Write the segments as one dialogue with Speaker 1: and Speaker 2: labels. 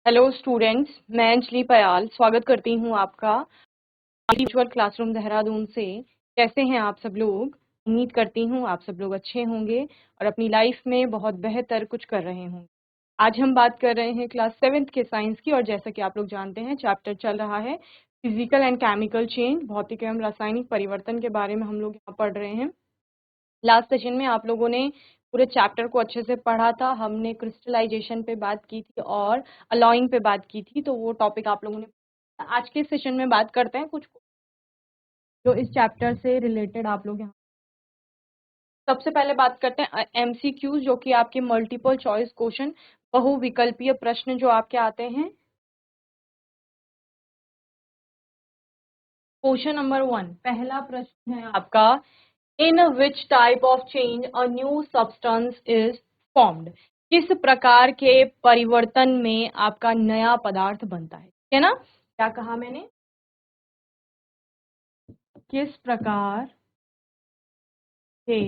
Speaker 1: Hello students, मैं अंजलि पयाल स्वागत करती हूँ आपका वर्चुअल क्लासरूम देहरादून से। कैसे हैं आप सब लोग? उम्मीद करती हूँ आप सब लोग अच्छे होंगे और अपनी लाइफ में बहुत बेहतर कुछ कर रहे होंगे। आज हम बात कर रहे हैं क्लास 7th के साइंस की, और जैसा कि आप लोग जानते हैं चैप्टर चल रहा है फिजिकल एंड केमिकल चेंज, भौतिक एवं रासायनिक परिवर्तन के बारे में हम लोग यहाँ पढ़ रहे हैं। लास्ट सेशन में आप लोगों ने पूरे चैप्टर को अच्छे से पढ़ा था। हमने क्रिस्टलाइजेशन पे बात की थी और अलॉइंग पे बात की थी, तो वो टॉपिक आप लोगों ने। आज के सेशन में बात करते हैं कुछ जो इस चैप्टर से रिलेटेड आप लोग यहाँ। सबसे पहले बात करते हैं एमसीक्यूज, जो कि आपके मल्टीपल चॉइस क्वेश्चन, बहुविकल्पीय प्रश्न जो आपके आते हैं। क्वेश्चन नंबर 1, पहला प्रश्न है आपका, in which type of change a new substance is formed. किस प्रकार के परिवर्तन में आपका नया पदार्थ बनता है ना? क्या कहा मैंने? किस प्रकार के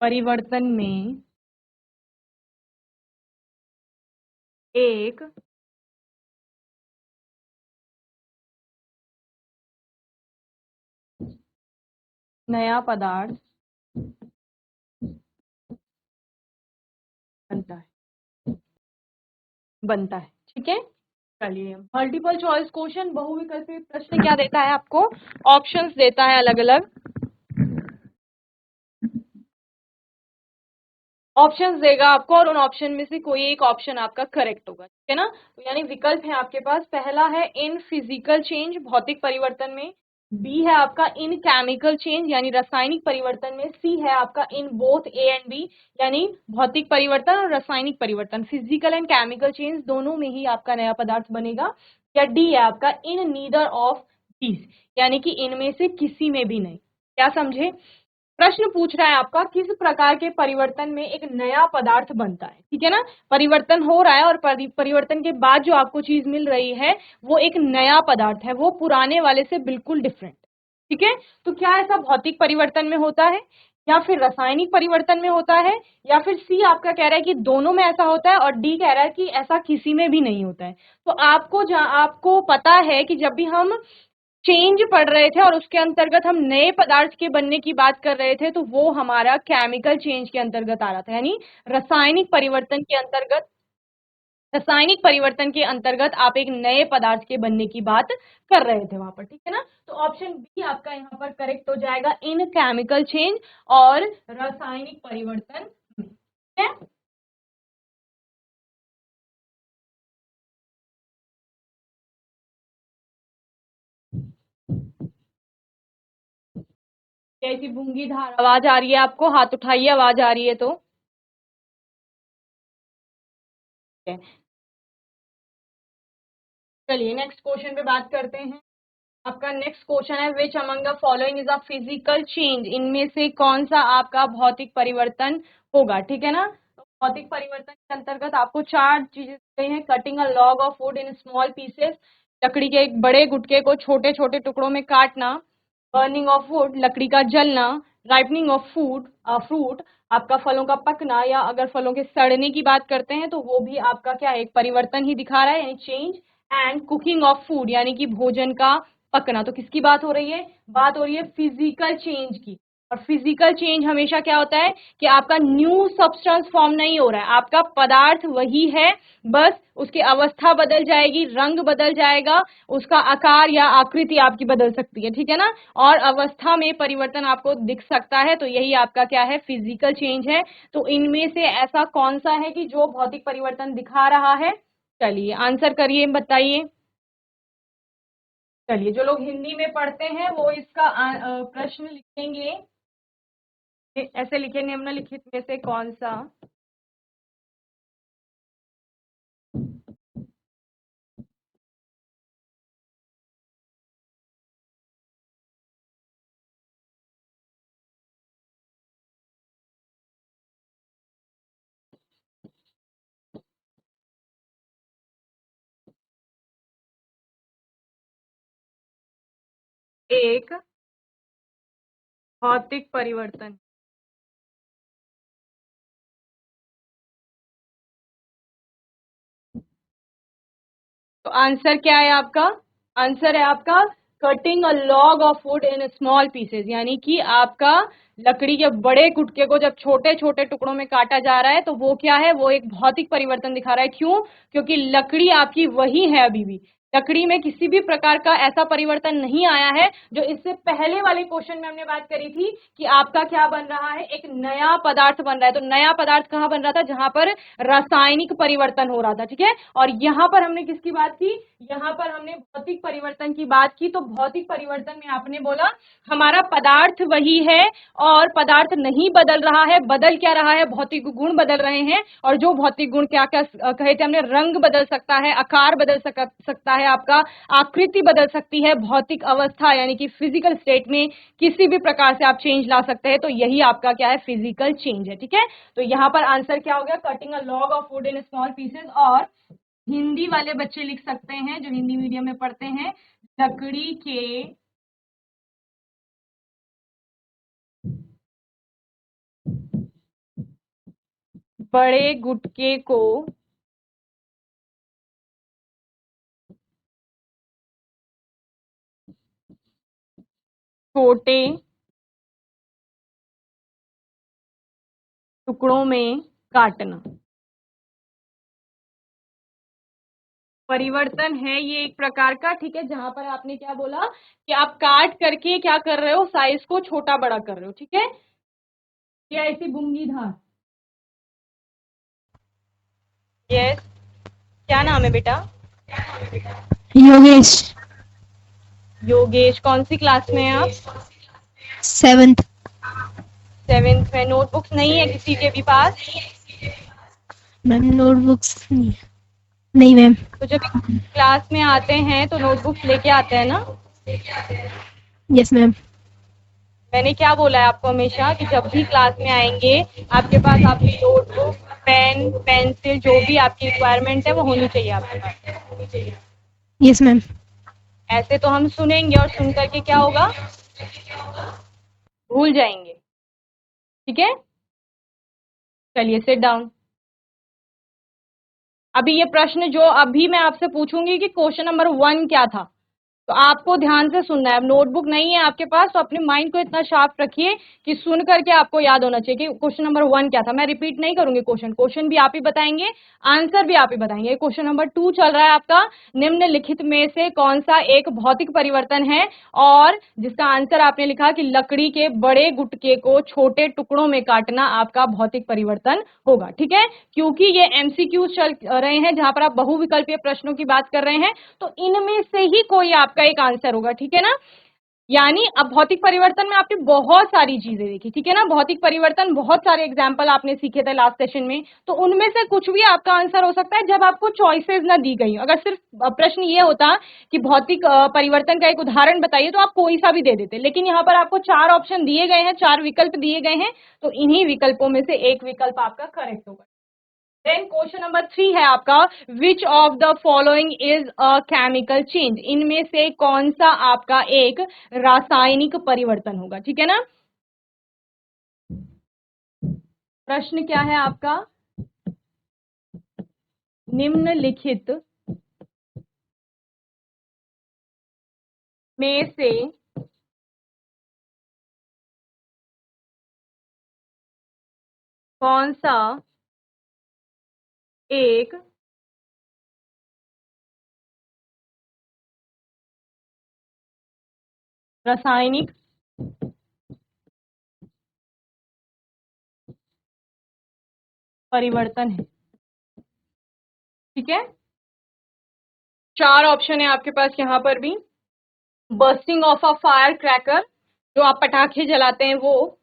Speaker 1: परिवर्तन में एक नया पदार्थ बनता है। ठीक है, चलिए। मल्टीपल चॉइस क्वेश्चन, बहुविकल्पीय प्रश्न क्या देता है आपको? ऑप्शंस देता है अलग अलग। ऑप्शंस देगा आपको और उन ऑप्शन में से कोई एक ऑप्शन आपका करेक्ट होगा, ठीक है ना? तो यानी विकल्प है आपके पास। पहला है इन फिजिकल चेंज, भौतिक परिवर्तन में। बी है आपका इन केमिकल चेंज, यानी रासायनिक परिवर्तन में। सी है आपका in both A and B, यानी भौतिक परिवर्तन और रासायनिक परिवर्तन, फिजिकल एंड केमिकल चेंज दोनों में ही आपका नया पदार्थ बनेगा। या डी है आपका इन नीदर ऑफ दीज, यानी कि इनमें से किसी में भी नहीं। क्या समझे? प्रश्न पूछ रहा है आपका किस प्रकार के परिवर्तन में एक नया पदार्थ बनता है, ठीक है ना? परिवर्तन हो रहा है और परिवर्तन के बाद जो आपको चीज मिल रही है वो एक नया पदार्थ है, वो पुराने वाले से बिल्कुल डिफरेंट। ठीक है, तो क्या ऐसा भौतिक परिवर्तन में होता है, या फिर रासायनिक परिवर्तन में होता है, या फिर सी आपका कह रहा है कि दोनों में ऐसा होता है, और डी कह रहा है कि ऐसा किसी में भी नहीं होता है। तो आपको पता है कि जब भी हम चेंज पढ़ रहे थे और उसके अंतर्गत हम नए पदार्थ के बनने की बात कर रहे थे, तो वो हमारा केमिकल चेंज के अंतर्गत आ रहा था, यानी रासायनिक परिवर्तन के अंतर्गत। रासायनिक परिवर्तन के अंतर्गत आप एक नए पदार्थ के बनने की बात कर रहे थे वहां पर, ठीक है ना? तो ऑप्शन बी आपका यहाँ पर करेक्ट हो जाएगा, इन केमिकल चेंज और रासायनिक परिवर्तन में। ठीक है, कैसी गूंगी धार आवाज आ रही है आपको? हाथ उठाइए, आवाज आ रही है तो। चलिए नेक्स्ट क्वेश्चन पे बात करते हैं। आपका नेक्स्ट क्वेश्चन है, which among the following is a physical change. इनमें से कौन सा आपका भौतिक परिवर्तन होगा, ठीक है ना? तो भौतिक परिवर्तन के अंतर्गत आपको चार चीजें दी गई हैं। Cutting a log of would in small pieces, लकड़ी के एक बड़े गुटके को छोटे छोटे टुकड़ों में काटना। बर्निंग ऑफ वुड, लकड़ी का जलना। राइपनिंग ऑफ फूड, फ्रूट, आपका फलों का पकना, या अगर फलों के सड़ने की बात करते हैं तो वो भी आपका क्या है, एक परिवर्तन ही दिखा रहा है, यानी change. And cooking of food, यानी कि भोजन का पकना। तो किसकी बात हो रही है? बात हो रही है फिजिकल चेंज की। और फिजिकल चेंज हमेशा क्या होता है कि आपका न्यू सब्सटेंस फॉर्म नहीं हो रहा है, आपका पदार्थ वही है, बस उसकी अवस्था बदल जाएगी, रंग बदल जाएगा, उसका आकार या आकृति आपकी बदल सकती है, ठीक है ना? और अवस्था में परिवर्तन आपको दिख सकता है, तो यही आपका क्या है, फिजिकल चेंज है। तो इनमें से ऐसा कौन सा है कि जो भौतिक परिवर्तन दिखा रहा है? चलिए आंसर करिए, बताइए। चलिए, जो लोग हिंदी में पढ़ते हैं वो इसका प्रश्न लिखेंगे। ऐसे लिखेंगे, निम्नलिखित में से कौन सा एक भौतिक परिवर्तन तो आंसर क्या है आपका? आंसर है आपका cutting a log of would in small pieces, यानी कि आपका लकड़ी के बड़े गुटके को जब छोटे छोटे टुकड़ों में काटा जा रहा है तो वो क्या है, वो एक भौतिक परिवर्तन दिखा रहा है। क्यों? क्योंकि लकड़ी आपकी वही है, अभी भी लकड़ी में किसी भी प्रकार का ऐसा परिवर्तन नहीं आया है जो इससे पहले वाले क्वेश्चन में हमने बात करी थी कि आपका क्या बन रहा है, एक नया पदार्थ बन रहा है। तो नया पदार्थ कहां बन रहा था? जहां पर रासायनिक परिवर्तन हो रहा था, ठीक है। और यहां पर हमने किसकी बात की? यहां पर हमने भौतिक परिवर्तन की बात की। तो भौतिक परिवर्तन में आपने बोला हमारा पदार्थ वही है और पदार्थ नहीं बदल रहा है, बदल क्या रहा है? भौतिक गुण बदल रहे हैं। और जो भौतिक गुण क्या क्या कहे थे हमने? रंग बदल सकता है, आकार बदल सकता है, आपका आकृति बदल सकती है, भौतिक अवस्था यानी कि फिजिकल स्टेट में किसी भी प्रकार से आप चेंज ला सकते हैं। तो यही आपका क्या है? फिजिकल चेंज है, ठीक है। तो यहां पर आंसर क्या हो गया? Cutting a log of would in small pieces. और हिंदी वाले बच्चे लिख सकते हैं जो हिंदी मीडियम में पढ़ते हैं, लकड़ी के बड़े गुटके को छोटे टुकड़ों में काटना। परिवर्तन है ये एक प्रकार का, ठीक है, जहां पर आपने क्या बोला कि आप काट करके क्या कर रहे हो? साइज को छोटा बड़ा कर रहे हो, ठीक है। क्या ऐसी बूंगी धार? यस। क्या नाम है बेटा?
Speaker 2: योगेश।
Speaker 1: योगेश। कौन सी क्लास में है आप?
Speaker 2: 7th।
Speaker 1: 7th में। नोटबुक्स नहीं है किसी के भी पास?
Speaker 2: मैम नोटबुक्स नहीं मैम।
Speaker 1: तो जब क्लास में आते हैं तो नोटबुक्स लेके आते हैं ना?
Speaker 2: Yes ma'am.
Speaker 1: मैंने क्या बोला है आपको हमेशा कि जब भी क्लास में आएंगे आपके पास आपकी नोटबुक, पेन, पेंसिल, जो भी आपकी रिक्वायरमेंट है वो होनी चाहिए आपके पास।
Speaker 2: Yes ma'am.
Speaker 1: ऐसे तो हम सुनेंगे और सुन करके क्या होगा? भूल जाएंगे, ठीक है। चलिए सिट डाउन। अभी ये प्रश्न जो अभी मैं आपसे पूछूंगी कि क्वेश्चन नंबर 1 क्या था, तो आपको ध्यान से सुनना है। अब नोटबुक नहीं है आपके पास तो अपने माइंड को इतना शार्प रखिए कि सुन करके आपको याद होना चाहिए कि क्वेश्चन नंबर 1 क्या था। मैं रिपीट नहीं करूंगी क्वेश्चन, क्वेश्चन भी आप ही बताएंगे, आंसर भी आप ही बताएंगे। क्वेश्चन नंबर 2 चल रहा है आपका, निम्नलिखित में से कौन सा एक भौतिक परिवर्तन है, और जिसका आंसर आपने लिखा कि लकड़ी के बड़े गुटके को छोटे टुकड़ों में काटना आपका भौतिक परिवर्तन होगा, ठीक है। क्योंकि ये एमसीक्यू चल रहे हैं जहां पर आप बहुविकल्पीय प्रश्नों की बात कर रहे हैं, तो इनमें से ही कोई आपका एक आंसर होगा, ठीक है ना। यानी अब भौतिक परिवर्तन में आपने बहुत सारी चीजें देखी, ठीक है ना। भौतिक परिवर्तन बहुत सारे एग्जाम्पल आपने सीखे थे लास्ट सेशन में, तो उनमें से कुछ भी आपका आंसर हो सकता है जब आपको चॉइसेस ना दी गई। अगर सिर्फ प्रश्न ये होता कि भौतिक परिवर्तन का एक उदाहरण बताइए तो आप कोई सा भी दे देते, लेकिन यहाँ पर आपको 4 ऑप्शन दिए गए हैं, 4 विकल्प दिए गए हैं, तो इन्हीं विकल्पों में से एक विकल्प आपका करेक्ट होगा। देन क्वेश्चन नंबर 3 है आपका, which of the following is a chemical change. इनमें से कौन सा आपका एक रासायनिक परिवर्तन होगा, ठीक है ना। प्रश्न क्या है आपका? निम्नलिखित में से कौन सा एक रासायनिक परिवर्तन है, ठीक है। 4 ऑप्शन है आपके पास यहाँ पर भी। Bursting of a fire cracker, जो आप पटाखे जलाते हैं वो।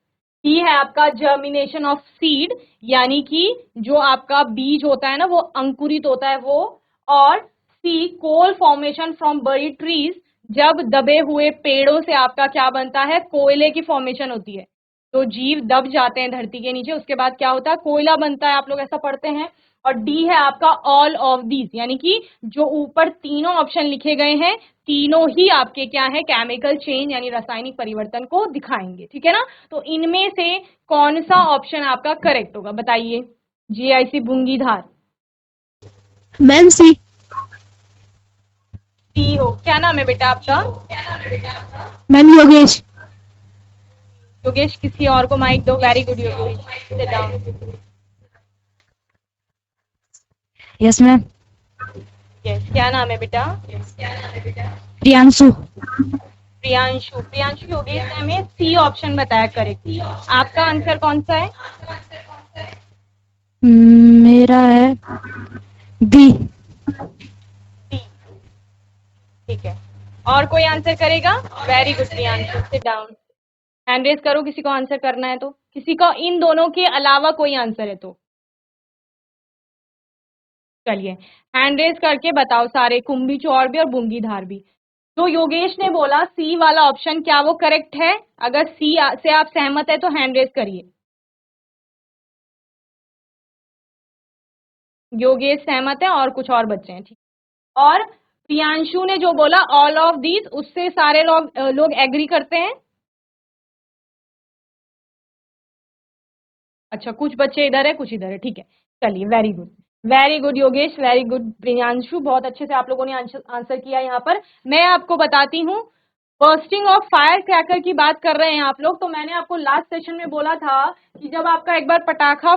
Speaker 1: ही है आपका जर्मिनेशन ऑफ सीड, यानी कि जो आपका बीज होता है ना वो अंकुरित होता है वो। और सी, कोल फॉर्मेशन फ्रॉम बड़ी ट्रीज, जब दबे हुए पेड़ों से आपका क्या बनता है? कोयले की फॉर्मेशन होती है। तो जीव दब जाते हैं धरती के नीचे, उसके बाद क्या होता है? कोयला बनता है, आप लोग ऐसा पढ़ते हैं। और डी है आपका ऑल ऑफ दीज, यानी कि जो ऊपर तीनों ऑप्शन लिखे गए हैं तीनों ही आपके क्या है? केमिकल चेंज यानी रासायनिक परिवर्तन को दिखाएंगे, ठीक है ना। तो इनमें से कौन सा ऑप्शन आपका करेक्ट होगा बताइए? जीआईसी बूंगी धार।
Speaker 2: मैम सी।
Speaker 1: सी हो। क्या नाम है बेटा आपका?
Speaker 2: मैम योगेश।
Speaker 1: योगेश, किसी और को माइक दो। Very good Yogesh, sit down.
Speaker 2: Yes ma'am.
Speaker 1: Yes, क्या नाम है बेटा?
Speaker 2: प्रियांशु।
Speaker 1: प्रियांशु। प्रियांशु, योगेश ने हमें सी ऑप्शन बताया करेक्ट। आपका आंसर कौन सा है?
Speaker 2: मेरा है बी।
Speaker 1: सी। ठीक है, और कोई आंसर करेगा? Very good Priyanshu, sit down. Hand raise करो किसी को आंसर करना है तो, किसी को इन दोनों के अलावा कोई आंसर है तो। चलिए, हैंड रेज करके बताओ सारे, कुंभी चौर भी और बुंगी धार भी। तो योगेश ने बोला सी वाला ऑप्शन, क्या वो करेक्ट है? अगर सी से आप सहमत है तो हैंड रेज करिए। योगेश सहमत है और कुछ और बच्चे हैं, ठीक। और प्रियांशु ने जो बोला ऑल ऑफ दीज, उससे सारे लोग एग्री करते हैं? अच्छा, कुछ बच्चे इधर है कुछ इधर है, ठीक है। चलिए, very good, very good Yogesh, very good Priyanshu, बहुत अच्छे से आप लोगों ने आंसर किया। यहाँ पर मैं आपको बताती हूँ, बर्स्टिंग ऑफ फायर क्रैकर की बात कर रहे हैं आप लोग। तो मैंने आपको लास्ट सेशन में बोला था कि जब आपका एक बार पटाखा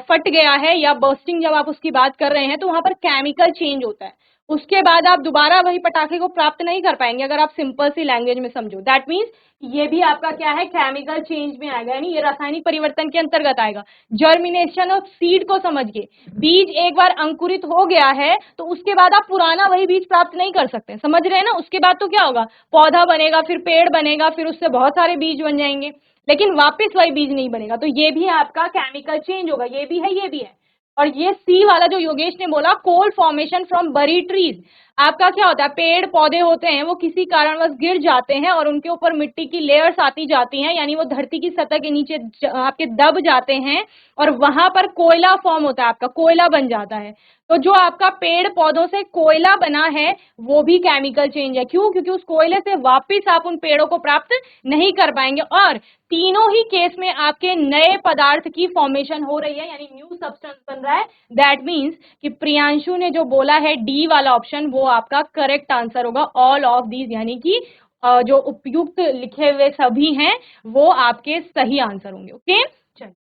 Speaker 1: फट गया है या बर्स्टिंग जब आप उसकी बात कर रहे हैं तो वहां पर केमिकल चेंज होता है। उसके बाद आप दोबारा वही पटाखे को प्राप्त नहीं कर पाएंगे, अगर आप सिंपल सी लैंग्वेज में समझो। दैट मीन्स ये भी आपका क्या है, केमिकल चेंज में आएगा, यानी ये रासायनिक परिवर्तन के अंतर्गत आएगा। जर्मिनेशन ऑफ सीड को समझिए, बीज एक बार अंकुरित हो गया है तो उसके बाद आप पुराना वही बीज प्राप्त नहीं कर सकते, समझ रहे हैं ना? उसके बाद तो क्या होगा, पौधा बनेगा, फिर पेड़ बनेगा, फिर उससे बहुत सारे बीज बन जाएंगे, लेकिन वापस वही बीज नहीं बनेगा। तो ये भी आपका केमिकल चेंज होगा, ये भी है ये भी है। और ये सी वाला जो योगेश ने बोला, कोल फॉर्मेशन फ्रॉम बरी ट्रीज, आपका क्या होता है, पेड़ पौधे होते हैं वो किसी कारणवश गिर जाते हैं और उनके ऊपर मिट्टी की लेयर्स आती जाती हैं, यानी वो धरती की सतह के नीचे आपके दब जाते हैं और वहां पर कोयला फॉर्म होता है, आपका कोयला बन जाता है। तो जो आपका पेड़ पौधों से कोयला बना है वो भी केमिकल चेंज है। क्यों? क्योंकि उस कोयले से वापस आप उन पेड़ों को प्राप्त नहीं कर पाएंगे। और तीनों ही केस में आपके नए पदार्थ की फॉर्मेशन हो रही है, यानी न्यू सब्सटेंस बन रहा है। दैट मीन्स कि प्रियांशु ने जो बोला है डी वाला ऑप्शन, वो आपका करेक्ट आंसर होगा, ऑल ऑफ दीज, यानी कि जो उपयुक्त लिखे हुए सभी हैं वो आपके सही आंसर होंगे। ओके, चलिए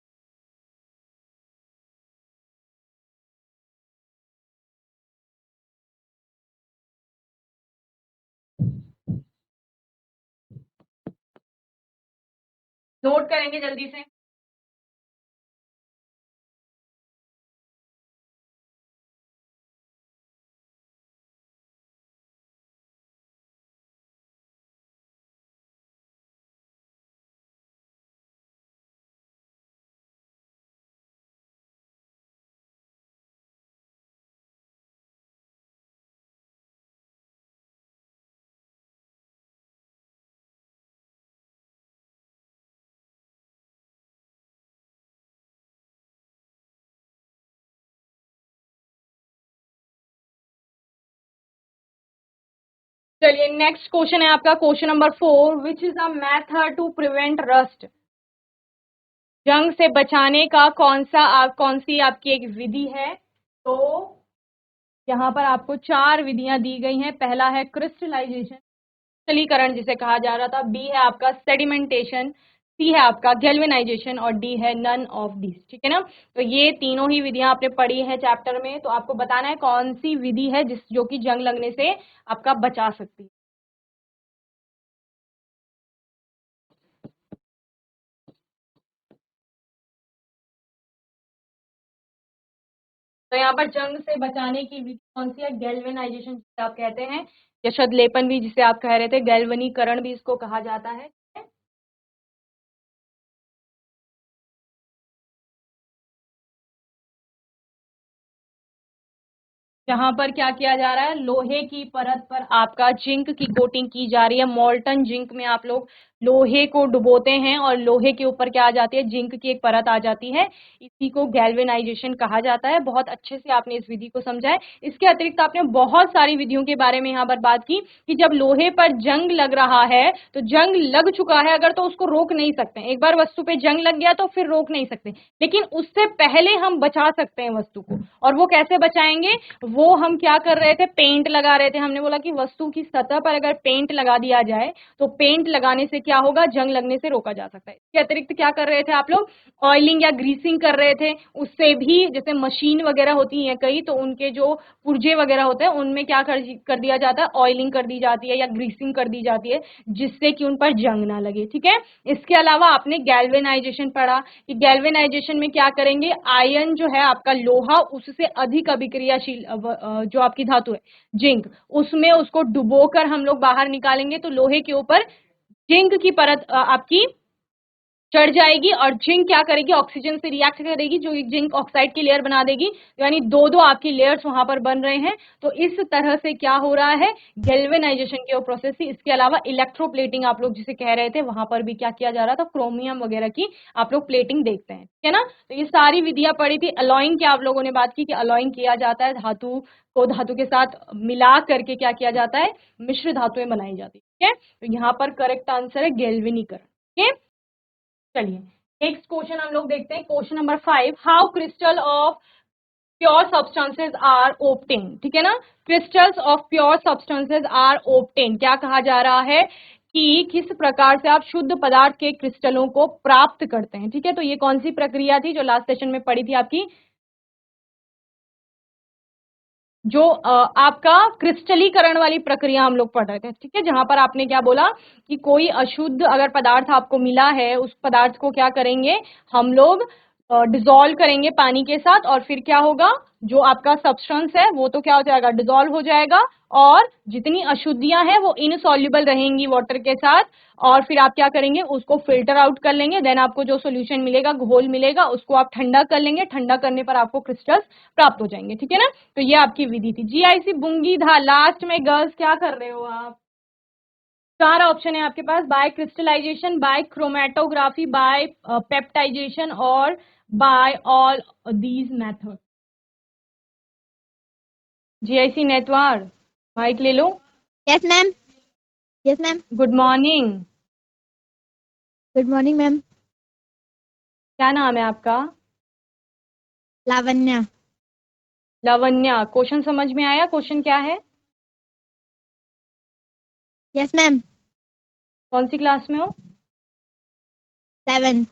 Speaker 1: नोट करेंगे जल्दी से। चलिए, नेक्स्ट क्वेश्चन है आपका question number 4, which is a method to prevent rust. जंग से बचाने का कौन सी आपकी एक विधि है? तो यहाँ पर आपको 4 विधियां दी गई हैं। पहला है क्रिस्टलाइजेशन, क्रिस्टलीकरण जिसे कहा जा रहा था, बी है आपका सेडिमेंटेशन, सी है आपका गैल्वेनाइजेशन और डी है नन ऑफ दिस। ठीक है ना? तो ये तीनों ही विधियां आपने पढ़ी है चैप्टर में, तो आपको बताना है कौन सी विधि है जो कि जंग लगने से आपका बचा सकती है। तो यहाँ पर जंग से बचाने की विधि कौन सी है? गैल्वेनाइजेशन जिसे आप कहते हैं, या शद लेपन भी जिसे आप कह रहे थे, गैल्वनीकरण भी इसको कहा जाता है। जहां पर क्या किया जा रहा है, लोहे की परत पर आपका जिंक की कोटिंग की जा रही है। मोल्टन जिंक में आप लोग लोहे को डुबोते हैं और लोहे के ऊपर क्या आ जाती है, जिंक की एक परत आ जाती है। इसी को गैल्वेनाइजेशन कहा जाता है। बहुत अच्छे से आपने इस विधि को समझा है। इसके अतिरिक्त आपने बहुत सारी विधियों के बारे में यहाँ पर बात की कि जब लोहे पर जंग लग रहा है, तो जंग लग चुका है अगर, तो उसको रोक नहीं सकते। एक बार वस्तु पे जंग लग गया तो फिर रोक नहीं सकते, लेकिन उससे पहले हम बचा सकते हैं वस्तु को। और वो कैसे बचाएंगे, वो हम क्या कर रहे थे, पेंट लगा रहे थे। हमने बोला कि वस्तु की सतह पर अगर पेंट लगा दिया जाए तो पेंट लगाने से क्या होगा, जंग लगने से रोका जा सकता है। इसके अतिरिक्त क्या कर रहे थे आप लोग, ऑयलिंग या ग्रीसिंग कर रहे थे। उससे भी, जैसे मशीन वगैरह होती है कई, तो उनके जो पुर्जे वगैरह होते हैं उनमें क्या कर दिया जाता है, ऑयलिंग कर दी जाती है या ग्रीसिंग कर दी जाती है, जिससे कि उन पर जंग ना लगे। ठीक है। इसके अलावा आपने गैल्वेनाइजेशन पढ़ा कि गैल्वेनाइजेशन में क्या करेंगे, आयन जो है आपका लोहा, उससे अधिक अभिक्रियाशील जो आपकी धातु है जिंक, उसमें उसको डुबोकर हम लोग बाहर निकालेंगे, तो लोहे के ऊपर जिंक की परत आपकी चढ़ जाएगी और जिंक क्या करेगी, ऑक्सीजन से रिएक्ट करेगी, जो जिंक ऑक्साइड की लेयर बना देगी। यानी दो दो आपकी लेयर्स वहां पर बन रहे हैं। तो इस तरह से क्या हो रहा है, गैल्वेनाइजेशन की प्रोसेस थी। इसके अलावा इलेक्ट्रोप्लेटिंग आप लोग जिसे कह रहे थे, वहां पर भी क्या किया जा रहा था, क्रोमियम वगैरह की आप लोग प्लेटिंग देखते हैं, ठीक है ना। तो ये सारी विधियां पड़ी थी। अलॉइंग की आप लोगों ने बात की कि अलॉइंग किया जाता है, धातु को धातु के साथ मिला करके क्या किया जाता है, मिश्र धातुएं बनाई जाती है। ठीक है, तो यहाँ पर करेक्ट आंसर है गैल्वेनीकरण। ठीक है, चलिए नेक्स्ट क्वेश्चन हम लोग देखते हैं। Question number 5, how crystal of pure substances are obtain. ठीक है ना, crystals of pure substances are obtain, क्या कहा जा रहा है कि किस प्रकार से आप शुद्ध पदार्थ के क्रिस्टलों को प्राप्त करते हैं। ठीक है, तो ये कौन सी प्रक्रिया थी जो लास्ट सेशन में पढ़ी थी आपकी, जो आपका क्रिस्टलीकरण वाली प्रक्रिया हम लोग पढ़ रहे थे। ठीक है, जहां पर आपने क्या बोला कि कोई अशुद्ध अगर पदार्थ आपको मिला है, उस पदार्थ को क्या करेंगे हम लोग, डिसॉल्व करेंगे पानी के साथ, और फिर क्या होगा, जो आपका सब्सटेंस है वो तो क्या हो जाएगा, डिसॉल्व हो जाएगा, और जितनी अशुद्धियां हैं वो इनसॉल्युबल रहेंगी वाटर के साथ, और फिर आप क्या करेंगे, उसको फिल्टर आउट कर लेंगे। देन आपको जो सॉल्यूशन मिलेगा, घोल मिलेगा, उसको आप ठंडा कर लेंगे। ठंडा करने पर आपको क्रिस्टल्स प्राप्त हो जाएंगे। ठीक है ना, तो ये आपकी विधि थी। जीआईसी बुंगी धा, लास्ट में गर्ल्स क्या कर रहे हो आप, चार ऑप्शन है आपके पास, by crystallization, by chromatography, by peptization, और by all these method. GIC Netwar, mike ले लो।
Speaker 2: Yes ma'am. Yes ma'am.
Speaker 1: Good morning.
Speaker 2: Good morning ma'am.
Speaker 1: क्या नाम है आपका,
Speaker 2: लावण्या।
Speaker 1: लावण्या। क्वेश्चन समझ में आया, क्वेश्चन क्या है,
Speaker 2: यस मैम।
Speaker 1: कौन सी क्लास में हो,
Speaker 2: 7।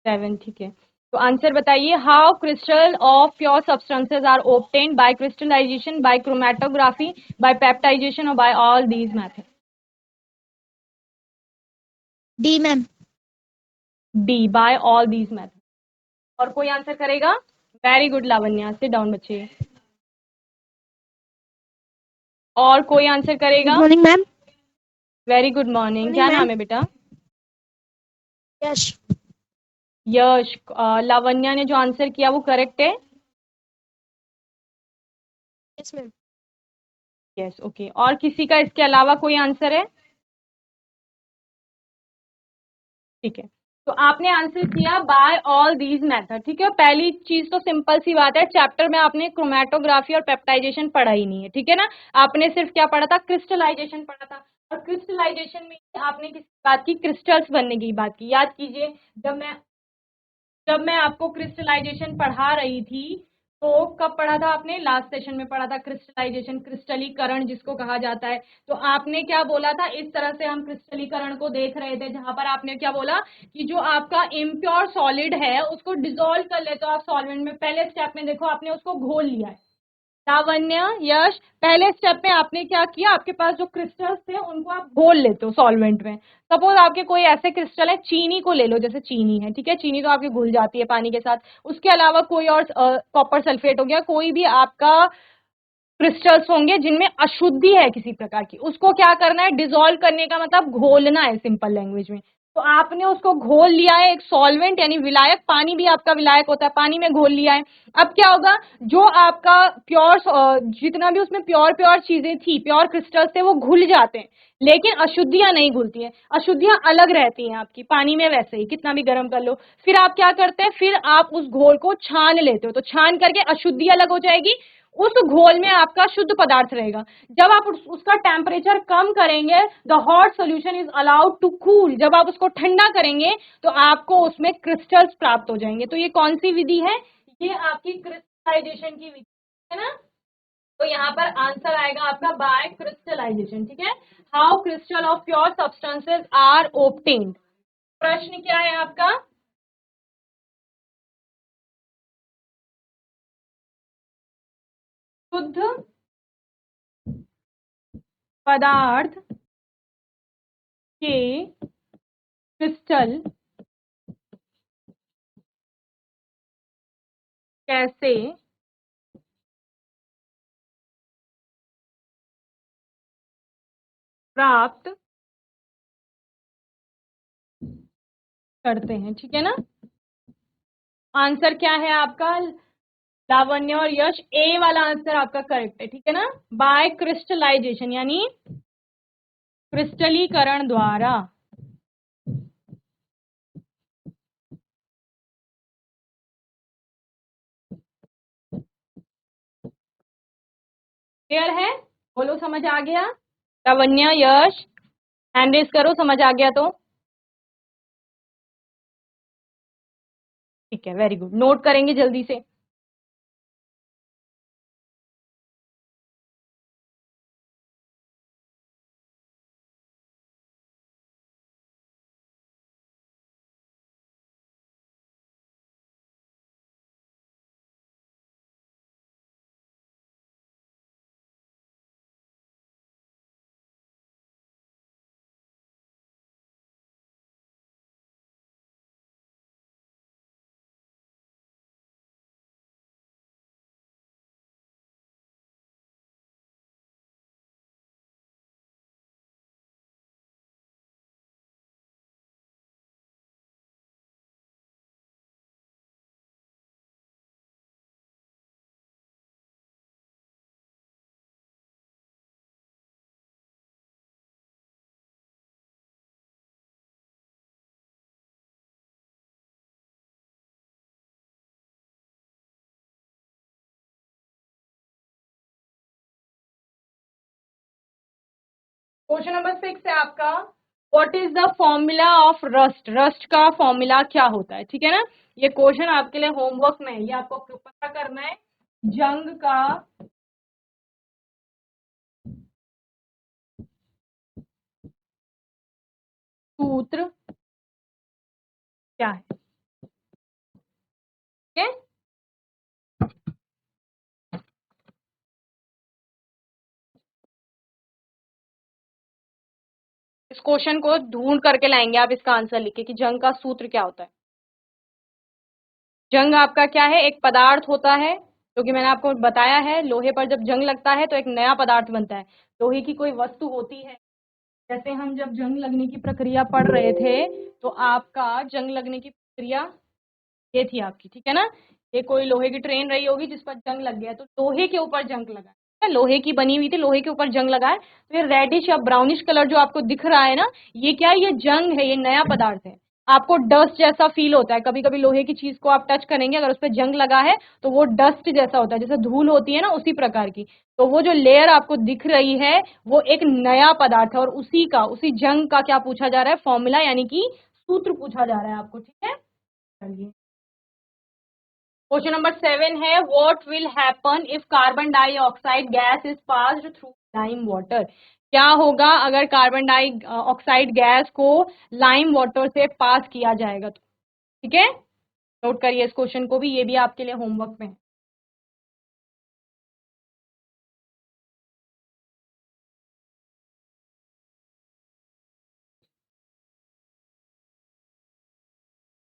Speaker 1: 7, ठीक है। तो आंसर बताइए, how crystal of pure substances are obtained, by crystallization, by chromatography, by peptization, और by all these method.
Speaker 2: D ma'am.
Speaker 1: D, by all these method. और कोई आंसर करेगा, very good Lavanya, sit down बच्चे। और कोई आंसर करेगा,
Speaker 2: good morning ma'am.
Speaker 1: Very good morning. क्या नाम है बेटा,
Speaker 2: यश।
Speaker 1: यश। लावण्या ने जो आंसर किया वो करेक्ट है,
Speaker 2: यस मैम।
Speaker 1: Yes, okay. और किसी का इसके अलावा कोई आंसर है, ठीक है। तो आपने आंसर किया बाय ऑल दीज मेथड। ठीक है, पहली चीज तो सिंपल सी बात है, चैप्टर में आपने क्रोमेटोग्राफी और पेप्टाइजेशन पढ़ा ही नहीं है। ठीक है ना, आपने सिर्फ क्या पढ़ा था, क्रिस्टलाइजेशन पढ़ा था। और क्रिस्टलाइजेशन में आपने किस बात की, क्रिस्टल्स बनने की बात की। याद कीजिए, जब मैं आपको क्रिस्टलाइजेशन पढ़ा रही थी, तो कब पढ़ा था आपने, लास्ट सेशन में पढ़ा था क्रिस्टलाइजेशन, क्रिस्टलीकरण जिसको कहा जाता है। तो आपने क्या बोला था, इस तरह से हम क्रिस्टलीकरण को देख रहे थे, जहां पर आपने क्या बोला कि जो आपका इम्प्योर सॉलिड है उसको डिसॉल्व कर लेते हो आप सॉल्वेंट में। पहले स्टेप में देखो आपने उसको घोल लिया है। लावण्य, यश, पहले स्टेप में आपने क्या किया, आपके पास जो क्रिस्टल्स थे उनको आप घोल लेते हो सॉल्वेंट में। सपोज आपके कोई ऐसे क्रिस्टल है, चीनी को ले लो, जैसे चीनी है, ठीक है, चीनी तो आपकी घुल जाती है पानी के साथ। उसके अलावा कोई और, कॉपर सल्फेट हो गया, कोई भी आपका क्रिस्टल्स होंगे जिनमें अशुद्धि है किसी प्रकार की, उसको क्या करना है, डिसॉल्व करने का मतलब घोलना है, सिंपल लैंग्वेज में। तो आपने उसको घोल लिया है, एक सॉल्वेंट यानी विलायक, पानी भी आपका विलायक होता है, पानी में घोल लिया है। अब क्या होगा, जो आपका प्योर, जितना भी उसमें प्योर प्योर चीजें थी, प्योर क्रिस्टल्स थे, वो घुल जाते हैं, लेकिन अशुद्धियां नहीं घुलती हैं, अशुद्धियां अलग रहती हैं आपकी पानी में, वैसे ही कितना भी गर्म कर लो। फिर आप क्या करते हैं, फिर आप उस घोल को छान लेते हो, तो छान करके अशुद्धि अलग हो जाएगी, उस घोल में आपका शुद्ध पदार्थ रहेगा। जब आप उसका टेम्परेचर कम करेंगे, the hot solution is allowed to cool, जब आप उसको ठंडा करेंगे तो आपको उसमें क्रिस्टल्स प्राप्त हो जाएंगे। तो ये कौन सी विधि है, ये आपकी क्रिस्टलाइजेशन की विधि है ना। तो यहाँ पर आंसर आएगा आपका बाय क्रिस्टलाइजेशन, ठीक है। How crystal of pure substances are obtained. प्रश्न क्या है आपका, शुद्ध पदार्थ के क्रिस्टल कैसे प्राप्त करते हैं, ठीक है ना। आंसर क्या है आपका, लावण्य और यश, ए वाला आंसर आपका करेक्ट है, ठीक है ना। बाय क्रिस्टलाइजेशन यानी क्रिस्टलीकरण द्वारा। क्लियर है, बोलो समझ आ गया। लावण्य, यश, हैंड रेस करो समझ आ गया तो। ठीक है, वेरी गुड, नोट करेंगे जल्दी से। क्वेश्चन नंबर 6 है आपका, what is the formula of rust, rust का फॉर्मूला क्या होता है, ठीक है ना। ये क्वेश्चन आपके लिए होमवर्क में है, ये आपको पता करना है, जंग का सूत्र क्या है, ठीक है। इस क्वेश्चन को ढूंढ करके लाएंगे आप, इसका आंसर लिखे कि जंग का सूत्र क्या होता है। जंग आपका क्या है, एक पदार्थ होता है, जो कि मैंने आपको बताया है, लोहे पर जब जंग लगता है तो एक नया पदार्थ बनता है। लोहे की कोई वस्तु होती है, जैसे हम जब जंग लगने की प्रक्रिया पढ़ रहे थे, तो आपका जंग लगने की प्रक्रिया ये थी आपकी, ठीक है ना। ये कोई लोहे की ट्रेन रही होगी जिस पर जंग लग गया, तो लोहे के ऊपर जंग लगा है, लोहे की बनी हुई थी, लोहे के ऊपर जंग लगा है, तो ये रेडिश या ब्राउनिश कलर जो आपको दिख रहा है ना, ये क्या है, ये जंग है, ये नया पदार्थ है। आपको डस्ट जैसा फील होता है, कभी कभी लोहे की चीज को आप टच करेंगे, अगर उस पर जंग लगा है तो वो डस्ट जैसा होता है, जैसे धूल होती है ना, उसी प्रकार की। तो वो जो लेयर आपको दिख रही है, वो एक नया पदार्थ है, और उसी जंग का क्या पूछा जा रहा है, फॉर्मूला यानी कि सूत्र पूछा जा रहा है आपको, ठीक है। चलिए, क्वेश्चन नंबर 7 है, what will happen if carbon dioxide gas is passed through lime water. क्या होगा अगर कार्बन डाइऑक्साइड गैस को लाइम वाटर से पास किया जाएगा तो, ठीक है। नोट करिए इस क्वेश्चन को भी, ये भी आपके लिए होमवर्क में है।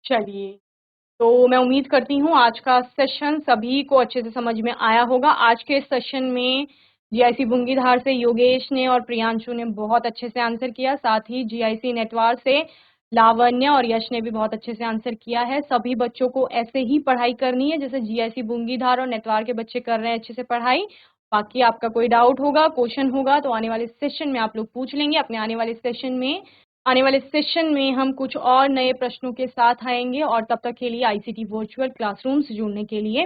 Speaker 1: चलिए, तो मैं उम्मीद करती हूँ आज का सेशन सभी को अच्छे से समझ में आया होगा। आज के सेशन में जीआईसी बुंगीधार से योगेश ने और प्रियांशु ने बहुत अच्छे से आंसर किया, साथ ही जीआईसी नेटवार से लावण्य और यश ने भी बहुत अच्छे से आंसर किया है। सभी बच्चों को ऐसे ही पढ़ाई करनी है जैसे जीआईसी बूंगीधार और नेतवार के बच्चे कर रहे हैं अच्छे से पढ़ाई। बाकी आपका कोई डाउट होगा, क्वेश्चन होगा तो आने वाले सेशन में आप लोग पूछ लेंगे। अपने आने वाले सेशन में हम कुछ और नए प्रश्नों के साथ आएंगे और तब तक के लिए आईसीटी वर्चुअल क्लासरूम से जुड़ने के लिए